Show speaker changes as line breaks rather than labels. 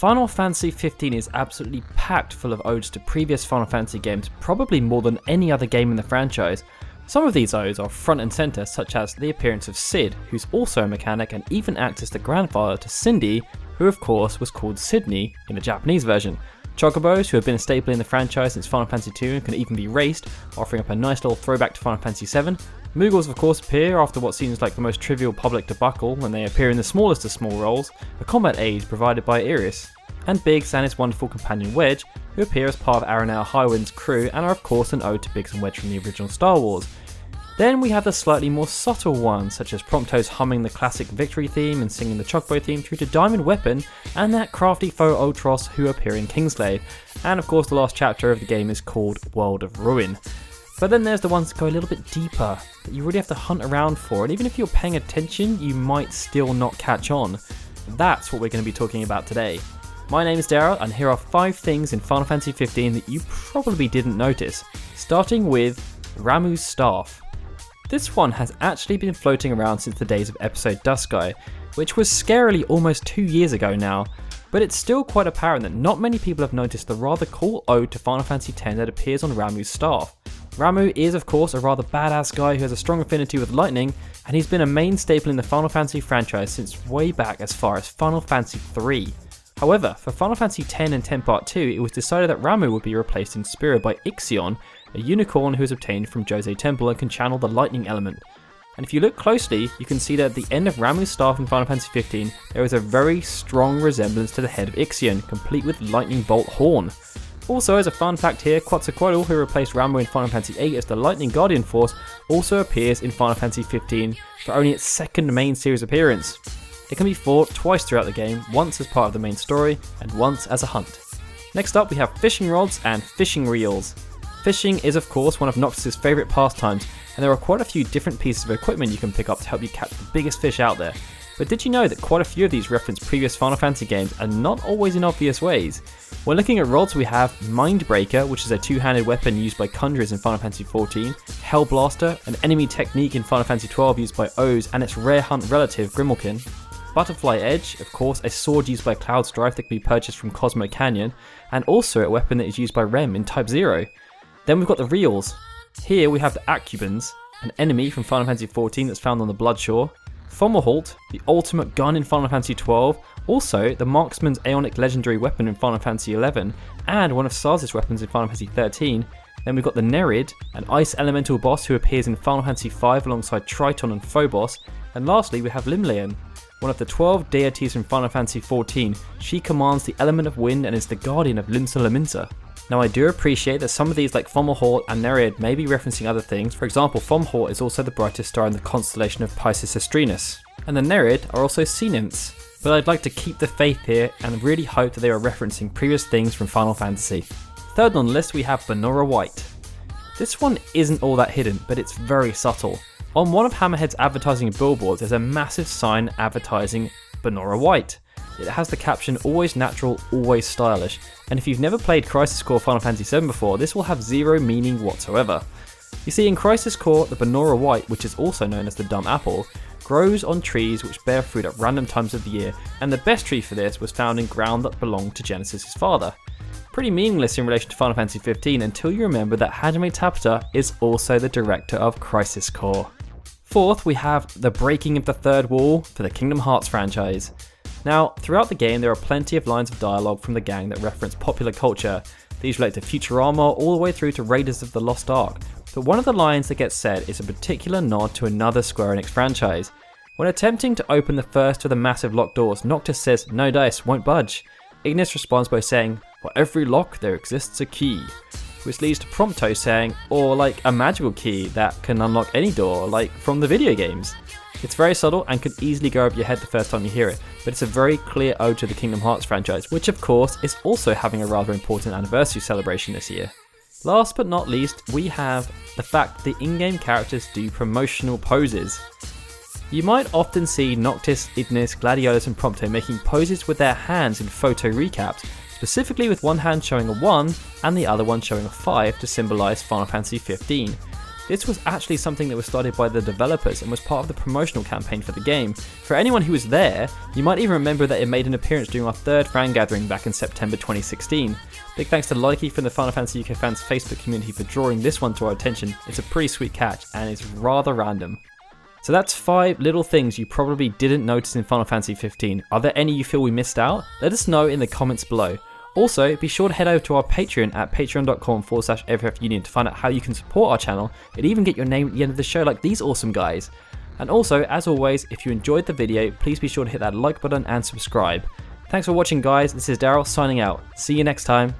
Final Fantasy 15 is absolutely packed full of odes to previous Final Fantasy games, probably more than any other game in the franchise. Some of these odes are front and centre, such as the appearance of Sid, who's also a mechanic and even acts as the grandfather to Cindy, who of course was called Sydney in the Japanese version. Chocobos, who have been a staple in the franchise since Final Fantasy 2 and can even be raced, offering up a nice little throwback to Final Fantasy 7. Moogles of course appear after what seems like the most trivial public debacle when they appear in the smallest of small roles, a combat aid provided by Iris. And Biggs and his wonderful companion Wedge, who appear as part of Aranel Highwind's crew and are of course an ode to Biggs and Wedge from the original Star Wars. Then we have the slightly more subtle ones, such as Prompto's humming the classic victory theme and singing the Chocobo theme, through to Diamond Weapon and that crafty foe Ultros who appear in Kingslave. And of course the last chapter of the game is called World of Ruin. But then there's the ones that go a little bit deeper, that you really have to hunt around for, and even if you're paying attention, you might still not catch on. That's what we're going to be talking about today. My name is Daryl, and here are 5 things in Final Fantasy 15 that you probably didn't notice, starting with Ramu's Staff. This one has actually been floating around since the days of episode Dusky, which was scarily almost 2 years ago now, but it's still quite apparent that not many people have noticed the rather cool ode to Final Fantasy X that appears on Ramu's staff. Ramuh is of course a rather badass guy who has a strong affinity with lightning, and he's been a main staple in the Final Fantasy franchise since way back as far as Final Fantasy 3. However, for Final Fantasy X and X Part 2, it was decided that Ramuh would be replaced in spirit by Ixion, a unicorn who is obtained from Jose Temple and can channel the lightning element. And if you look closely, you can see that at the end of Ramuh's staff in Final Fantasy 15, there is a very strong resemblance to the head of Ixion, complete with lightning bolt horn. Also, as a fun fact here, Quetzalcoatl, who replaced Ramuh in Final Fantasy 8 as the Lightning Guardian Force, also appears in Final Fantasy 15 for only its second main series appearance. It can be fought twice throughout the game, once as part of the main story, and once as a hunt. Next up we have fishing rods and fishing reels. Fishing is of course one of Noctis' favourite pastimes, and there are quite a few different pieces of equipment you can pick up to help you catch the biggest fish out there. But did you know that quite a few of these reference previous Final Fantasy games, and not always in obvious ways? When looking at rods, we have Mindbreaker, which is a two-handed weapon used by Conjurers in Final Fantasy XIV, Hellblaster, an enemy technique in Final Fantasy XII used by Odes and its rare hunt relative Grimalkin, Butterfly Edge, of course, a sword used by Cloud Strife that can be purchased from Cosmo Canyon, and also a weapon that is used by Rem in Type 0. Then we've got the reels. Here we have the Accubans, an enemy from Final Fantasy XIV that's found on the Bloodshore, Fomalhaut, the ultimate gun in Final Fantasy XII, also the Marksman's Aeonic legendary weapon in Final Fantasy XI, and one of Saz's weapons in Final Fantasy XIII. Then we've got the Nereid, an ice elemental boss who appears in Final Fantasy V alongside Triton and Phobos, and lastly we have Limlaeon, one of the 12 deities from Final Fantasy XIV. She commands the element of wind and is the guardian of Limsa Lominsa. Now I do appreciate that some of these like Fomalhaut and Nereid may be referencing other things. For example, Fomalhaut is also the brightest star in the constellation of Pisces Cestrinus, and the Nereid are also sea nymphs. But I'd like to keep the faith here and really hope that they are referencing previous things from Final Fantasy. Third on the list we have Vanora White. This one isn't all that hidden, but it's very subtle. On one of Hammerhead's advertising billboards there's a massive sign advertising Vanora White. It has the caption "Always natural, always stylish," and if you've never played Crisis Core Final Fantasy VII before, this will have zero meaning whatsoever. You see, in Crisis Core, the Vanora White, which is also known as the Dumb Apple, grows on trees which bear fruit at random times of the year, and the best tree for this was found in ground that belonged to Genesis' father. Pretty meaningless in relation to Final Fantasy XV until you remember that Hajime Tabata is also the director of Crisis Core. Fourth, we have the breaking of the third wall for the Kingdom Hearts franchise. Now, throughout the game there are plenty of lines of dialogue from the gang that reference popular culture. These relate to Futurama all the way through to Raiders of the Lost Ark, but one of the lines that gets said is a particular nod to another Square Enix franchise. When attempting to open the first of the massive locked doors, Noctis says, "No dice, won't budge." Ignis responds by saying, "For every lock there exists a key," which leads to Prompto saying, "Or like a magical key that can unlock any door, like from the video games." It's very subtle and could easily go over your head the first time you hear it, but it's a very clear ode to the Kingdom Hearts franchise, which of course is also having a rather important anniversary celebration this year. Last but not least, we have the fact that the in-game characters do promotional poses. You might often see Noctis, Ignis, Gladiolus and Prompto making poses with their hands in photo recaps, specifically with one hand showing a 1 and the other one showing a 5 to symbolise Final Fantasy 15. This was actually something that was started by the developers and was part of the promotional campaign for the game. For anyone who was there, you might even remember that it made an appearance during our third fan gathering back in September 2016. Big thanks to Likey from the Final Fantasy UK fans Facebook community for drawing this one to our attention. It's a pretty sweet catch and it's rather random. So that's 5 little things you probably didn't notice in Final Fantasy 15. Are there any you feel we missed out? Let us know in the comments below. Also, be sure to head over to our Patreon at patreon.com/FFUnion to find out how you can support our channel and even get your name at the end of the show like these awesome guys. And also, as always, if you enjoyed the video, please be sure to hit that like button and subscribe. Thanks for watching guys, this is Daryl signing out. See you next time.